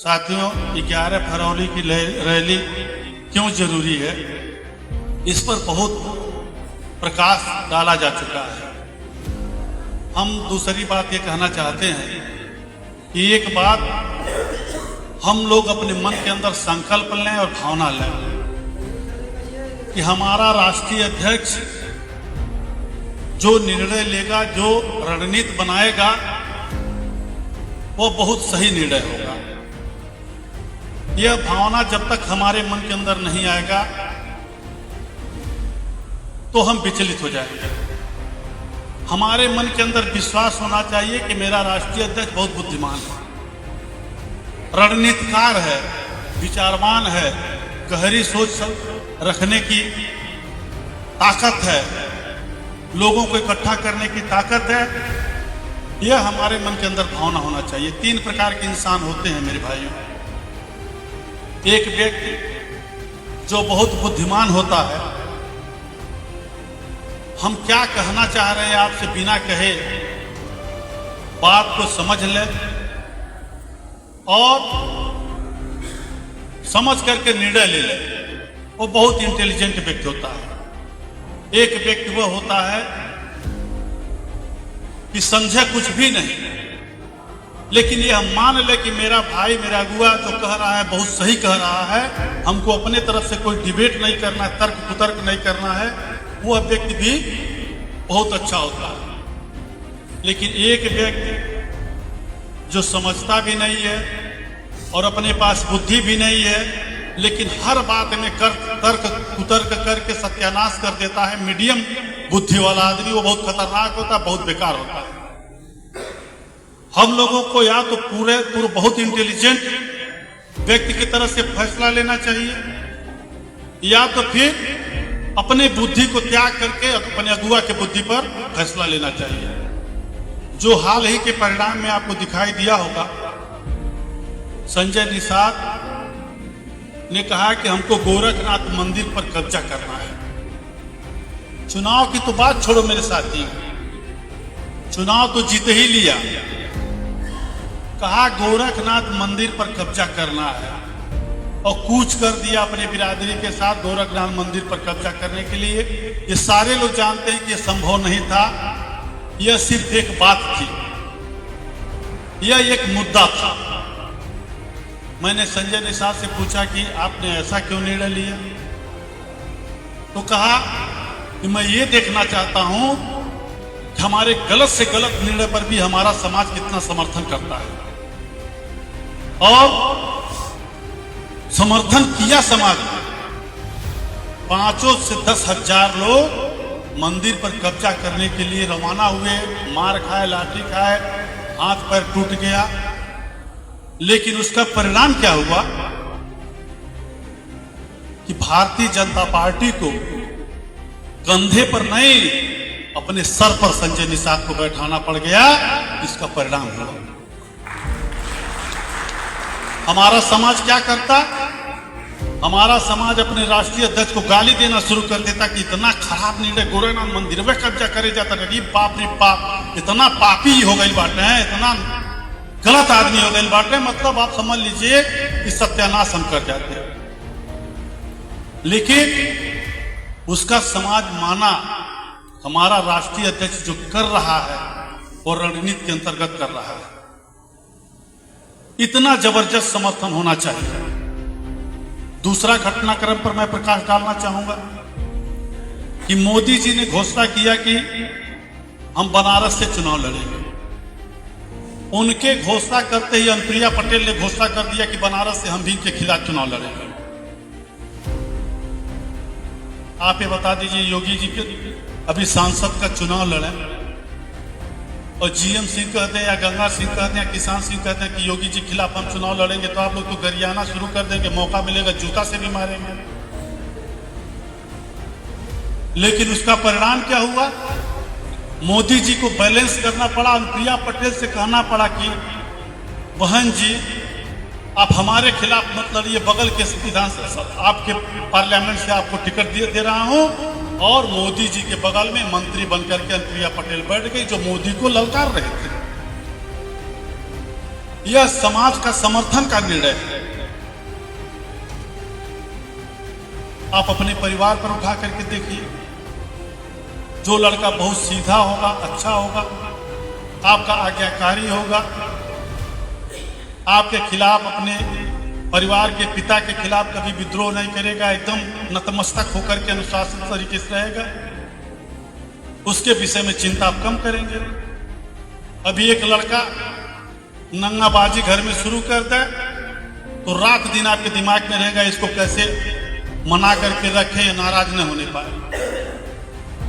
साथियों, 11 फरवरी की रैली क्यों जरूरी है, इस पर बहुत प्रकाश डाला जा चुका है। हम दूसरी बात ये कहना चाहते हैं कि एक बात हम लोग अपने मन के अंदर संकल्प लें और भावना लें कि हमारा राष्ट्रीय अध्यक्ष जो निर्णय लेगा, जो रणनीति बनाएगा, वो बहुत सही निर्णय होगा। यह भावना जब तक हमारे मन के अंदर नहीं आएगा तो हम विचलित हो जाएंगे। हमारे मन के अंदर विश्वास होना चाहिए कि मेरा राष्ट्रीय अध्यक्ष बहुत बुद्धिमान है, रणनीतिकार है, विचारवान है, गहरी सोच रखने की ताकत है, लोगों को इकट्ठा करने की ताकत है। यह हमारे मन के अंदर भावना होना चाहिए। 3 प्रकार के इंसान होते हैं मेरे भाइयों। एक व्यक्ति जो बहुत बुद्धिमान होता है, हम क्या कहना चाह रहे हैं आपसे बिना कहे बात को समझ ले और समझ करके निर्णय ले ले, वो बहुत इंटेलिजेंट व्यक्ति होता है। एक व्यक्ति वह होता है कि समझे कुछ भी नहीं, लेकिन यह मान ले कि मेरा भाई, मेरा अगुआ जो कह रहा है बहुत सही कह रहा है, हमको अपने तरफ से कोई डिबेट नहीं करना है, तर्क कुतर्क नहीं करना है, वह व्यक्ति भी बहुत अच्छा होता है। लेकिन एक व्यक्ति जो समझता भी नहीं है और अपने पास बुद्धि भी नहीं है, लेकिन हर बात में तर्क कुतर्क करके सत्यानाश कर देता है, मीडियम बुद्धि वाला आदमी, वो बहुत खतरनाक होता है, बहुत बेकार होता है। हम लोगों को या तो पूरे बहुत इंटेलिजेंट व्यक्ति की तरफ से फैसला लेना चाहिए, या तो फिर अपने बुद्धि को त्याग करके अपने अगुआ के बुद्धि पर फैसला लेना चाहिए। जो हाल ही के परिणाम में आपको दिखाई दिया होगा, संजय निषाद ने कहा कि हमको गोरखनाथ मंदिर पर कब्जा करना है। चुनाव की तो बात छोड़ो मेरे साथी, चुनाव तो जीत ही लिया, कहा गोरखनाथ मंदिर पर कब्जा करना है और कूच कर दिया अपने बिरादरी के साथ गोरखनाथ मंदिर पर कब्जा करने के लिए। ये सारे लोग जानते हैं कि यह संभव नहीं था, यह सिर्फ एक बात थी, यह एक मुद्दा था। मैंने संजय निषाद से पूछा कि आपने ऐसा क्यों निर्णय लिया, तो कहा कि मैं ये देखना चाहता हूं कि हमारे गलत से गलत निर्णय पर भी हमारा समाज कितना समर्थन करता है। और समर्थन किया समाज ने, 5 से 10,000 लोग मंदिर पर कब्जा करने के लिए रवाना हुए, मार खाए, लाठी खाए, हाथ पैर टूट गया। लेकिन उसका परिणाम क्या हुआ कि भारतीय जनता पार्टी को कंधे पर नहीं, अपने सर पर संजय निषाद को बैठाना पड़ गया। इसका परिणाम हुआ। हमारा समाज क्या करता, हमारा समाज अपने राष्ट्रीय अध्यक्ष को गाली देना शुरू कर देता कि इतना खराब निर्णय, गोरखनाथ मंदिर में कब्जा करे जाता, अरे बाप रे बाप, इतना पापी हो गई बात है, इतना गलत आदमी हो गई बात है। मतलब आप समझ लीजिए कि सत्यानाश हम कर जाते हैं। लेकिन उसका समाज माना, हमारा राष्ट्रीय अध्यक्ष जो कर रहा है वो रणनीति के अंतर्गत कर रहा है। इतना जबरदस्त समर्थन होना चाहिए। दूसरा घटनाक्रम पर मैं प्रकाश डालना चाहूंगा कि मोदी जी ने घोषणा किया कि हम बनारस से चुनाव लड़ेंगे। उनके घोषणा करते ही अनुप्रिया पटेल ने घोषणा कर दिया कि बनारस से हम भी इनके खिलाफ चुनाव लड़ेंगे। आप ये बता दीजिए, योगी जी के अभी सांसद का चुनाव लड़े और जीएम सिंह कहते हैं या गंगा सिंह कहते हैं, किसान सिंह कहते हैं कि योगी जी के खिलाफ हम चुनाव लड़ेंगे, तो आप लोग तो गरियाना शुरू कर देंगे, मौका मिलेगा जूता से भी मारेंगे। लेकिन उसका परिणाम क्या हुआ, मोदी जी को बैलेंस करना पड़ा, अनुप्रिया पटेल से कहना पड़ा कि बहन जी आप हमारे खिलाफ मत लड़िए, बगल के विधानसभा आपके पार्लियामेंट से आपको टिकट दे रहा हूं। और मोदी जी के बगल में मंत्री बनकर के अनुप्रिया पटेल बैठ गई, जो मोदी को ललकार रहे थे। यह समाज का समर्थन का निर्णय है। आप अपने परिवार पर उठा करके देखिए, जो लड़का बहुत सीधा होगा, अच्छा होगा, आपका आज्ञाकारी होगा, आपके खिलाफ, अपने परिवार के पिता के खिलाफ कभी विद्रोह नहीं करेगा, एकदम नतमस्तक होकर के अनुशासित तरीके से रहेगा, उसके विषय में चिंता आप कम करेंगे। अभी एक लड़का नंगाबाजी घर में शुरू कर दे तो रात दिन आपके दिमाग में रहेगा इसको कैसे मना करके रखें, नाराज न होने पाए।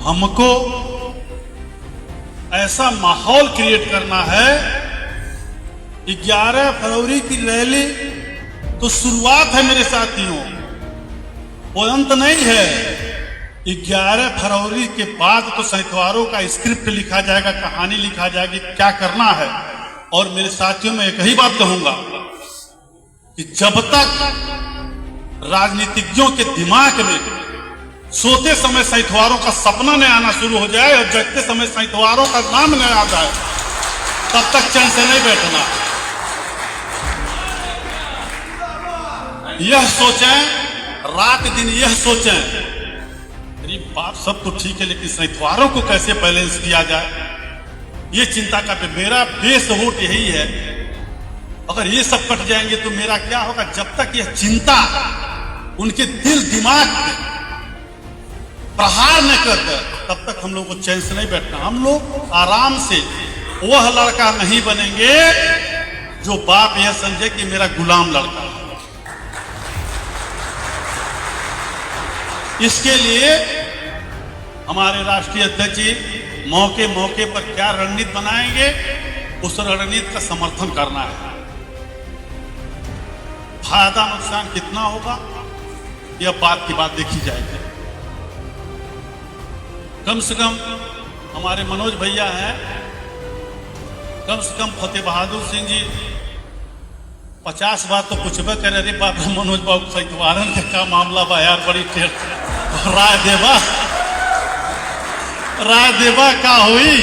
हमको ऐसा माहौल क्रिएट करना है। 11 फरवरी की रैली तो शुरुआत है मेरे साथियों, वो अंत नहीं है। 11 फरवरी के बाद तो शहीदवारों का स्क्रिप्ट लिखा जाएगा, कहानी लिखा जाएगी, क्या करना है। और मेरे साथियों में एक ही बात कहूंगा कि जब तक राजनीतिज्ञों के दिमाग में सोते समय शहीदवारों का सपना न आना शुरू हो जाए और जगते समय शहीदवारों का नाम न आ जाए, तब तक चैन से नहीं बैठना। यह सोचें, रात दिन यह सोचें, अरे बात सब तो ठीक है लेकिन शहीदवारों को कैसे बैलेंस किया जाए, ये चिंता का मेरा बेस वोट यही है। अगर ये सब कट जाएंगे तो मेरा क्या होगा। जब तक यह चिंता उनके दिल दिमाग में प्रहार न करते तब तक हम लोग को चैन से नहीं बैठना। हम लोग आराम से वह लड़का नहीं बनेंगे जो बाप यह समझे कि मेरा गुलाम लड़का है। इसके लिए हमारे राष्ट्रीय अध्यक्ष जी मौके मौके पर क्या रणनीति बनाएंगे, उस रणनीति का समर्थन करना है। फायदा नुकसान कितना होगा यह बात की बात देखी जाएगी। कम से कम हमारे मनोज भैया हैं, कम से कम फतेह बहादुर सिंह जी 50 बार तो पूछबे करे, अरे बाप मनोज बाबू शहीदवारन के का मामला बा यार, बड़ी राय देवा का हुई।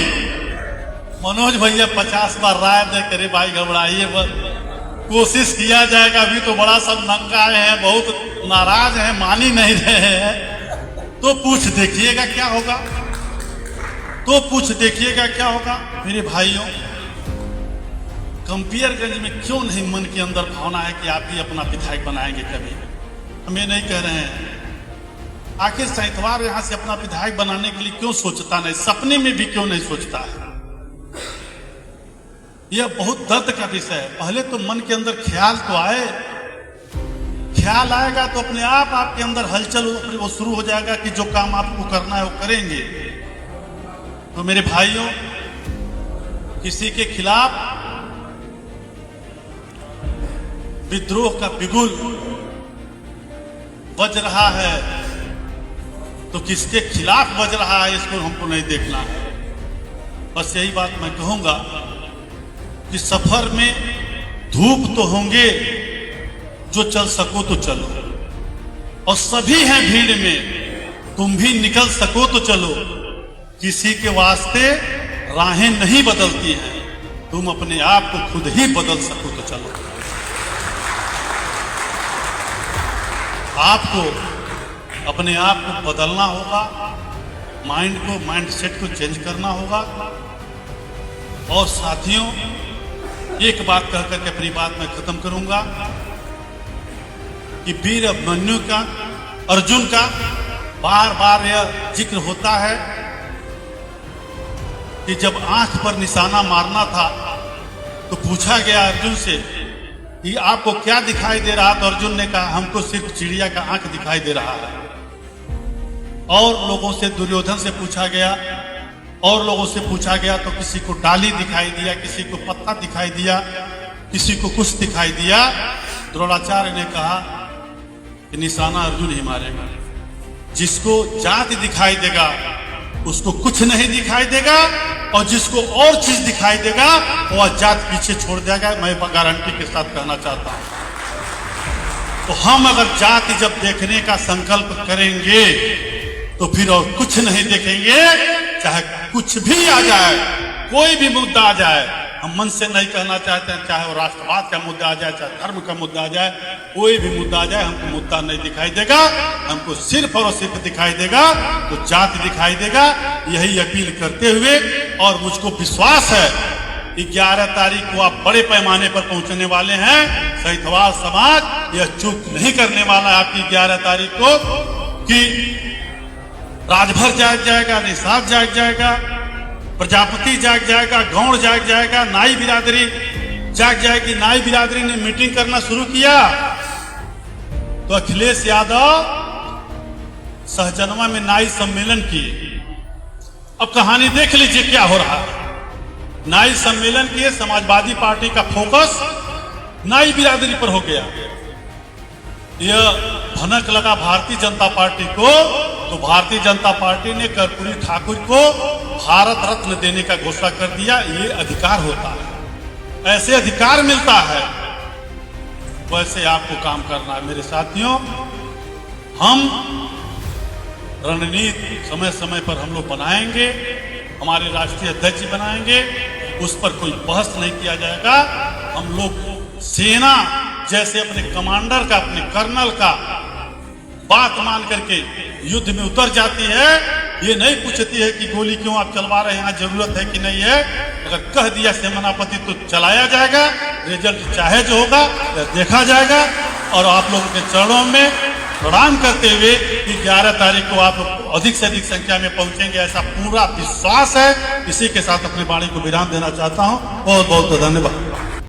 मनोज भैया 50 बार राय दे करे, भाई घबराइए बस, कोशिश किया जाएगा। अभी तो बड़ा सब नंगा है, बहुत नाराज है, मान ही नहीं रहे हैं, तो पूछ देखिएगा क्या होगा, तो पूछ देखिएगा क्या होगा। मेरे भाइयों, कंपियरगंज में क्यों नहीं मन के अंदर भावना है कि आप ही अपना विधायक बनाएंगे कभी? हम ये नहीं कह रहे हैं। आखिर शहीदवार यहां से अपना विधायक बनाने के लिए क्यों सोचता नहीं, सपने में भी क्यों नहीं सोचता है? यह बहुत दर्द का विषय है। पहले तो मन के अंदर ख्याल तो आए, ख्याल आएगा तो अपने आप आपके अंदर हलचल वो शुरू हो जाएगा कि जो काम आपको करना है वो करेंगे। तो मेरे भाइयों, किसी के खिलाफ विद्रोह का बिगुल बज रहा है तो किसके खिलाफ बज रहा है इसको हमको नहीं देखना है। बस यही बात मैं कहूंगा कि सफर में धूप तो होंगे, जो चल सको तो चलो, और सभी हैं भीड़ में, तुम भी निकल सको तो चलो। किसी के वास्ते राहें नहीं बदलती हैं, तुम अपने आप को खुद ही बदल सको तो चलो। आपको अपने आप को बदलना होगा, माइंड सेट को चेंज करना होगा। और साथियों, एक बात कह करके अपनी बात मैं खत्म करूंगा कि वीर अभिमन्यु का, अर्जुन का बार बार यह जिक्र होता है कि जब आंख पर निशाना मारना था तो पूछा गया अर्जुन से कि आपको क्या दिखाई दे रहा? तो अर्जुन ने कहा हमको सिर्फ चिड़िया का आंख दिखाई दे रहा है। और लोगों से, दुर्योधन से पूछा गया, और लोगों से पूछा गया तो किसी को डाली दिखाई दिया, किसी को पत्ता दिखाई दिया, किसी को कुछ दिखाई दिया। द्रोणाचार्य ने कहा कि निशाना अर्जुन ही मारेगा। जिसको जाति दिखाई देगा उसको कुछ नहीं दिखाई देगा, और जिसको और चीज दिखाई देगा वह जात पीछे छोड़ देगा। मैं गारंटी के साथ कहना चाहता हूं। तो हम अगर जाति जब देखने का संकल्प करेंगे तो फिर और कुछ नहीं देखेंगे, चाहे कुछ भी आ जाए, कोई भी मुद्दा आ जाए, हम मन से नहीं कहना चाहते हैं, चाहे वो राष्ट्रवाद का मुद्दा आ जाए, चाहे धर्म का मुद्दा आ जाए, कोई भी मुद्दा आ जाए, हमको मुद्दा नहीं दिखाई देगा। हमको सिर्फ और सिर्फ दिखाई देगा तो जाति दिखाई देगा। यही अपील करते हुए, और मुझको विश्वास है 11 तारीख को आप बड़े पैमाने पर पहुंचने वाले हैं। सहितवाद समाज यह चूक नहीं करने वाला है आपकी 11 तारीख को, कि राजभर जाग जाएगा, निषाद जाग जाएगा, प्रजापति जाग जाएगा, गौड़ जाग जाएगा, नाई बिरादरी जाग जाएगी। नाई बिरादरी ने मीटिंग करना शुरू किया तो अखिलेश यादव सहजनवा में नाई सम्मेलन किए। अब कहानी देख लीजिए क्या हो रहा है। नाई सम्मेलन किए, समाजवादी पार्टी का फोकस नाई बिरादरी पर हो गया। यह भनक लगा भारतीय जनता पार्टी को, तो भारतीय जनता पार्टी ने कर्पूरी ठाकुर को भारत रत्न देने का घोषणा कर दिया। ये अधिकार होता है, ऐसे अधिकार मिलता है, वैसे आपको काम करना है। मेरे साथियों, हम रणनीति समय समय पर हम लोग बनाएंगे, हमारे राष्ट्रीय अध्यक्ष बनाएंगे, उस पर कोई बहस नहीं किया जाएगा। हम लोग सेना जैसे अपने कमांडर का, अपने कर्नल का बात मान करके युद्ध में उतर जाती है। ये नहीं पूछती है कि गोली क्यों आप चलवा रहे हैं, यहाँ जरूरत है कि नहीं है। अगर कह दिया सेनापति तो चलाया जाएगा, रिजल्ट चाहे जो होगा देखा जाएगा। और आप लोगों के चरणों में प्रणाम करते हुए कि 11 तारीख को आप अधिक से अधिक संख्या में पहुंचेंगे, ऐसा पूरा विश्वास है। इसी के साथ अपनी वाणी को विराम देना चाहता हूं। बहुत बहुत धन्यवाद।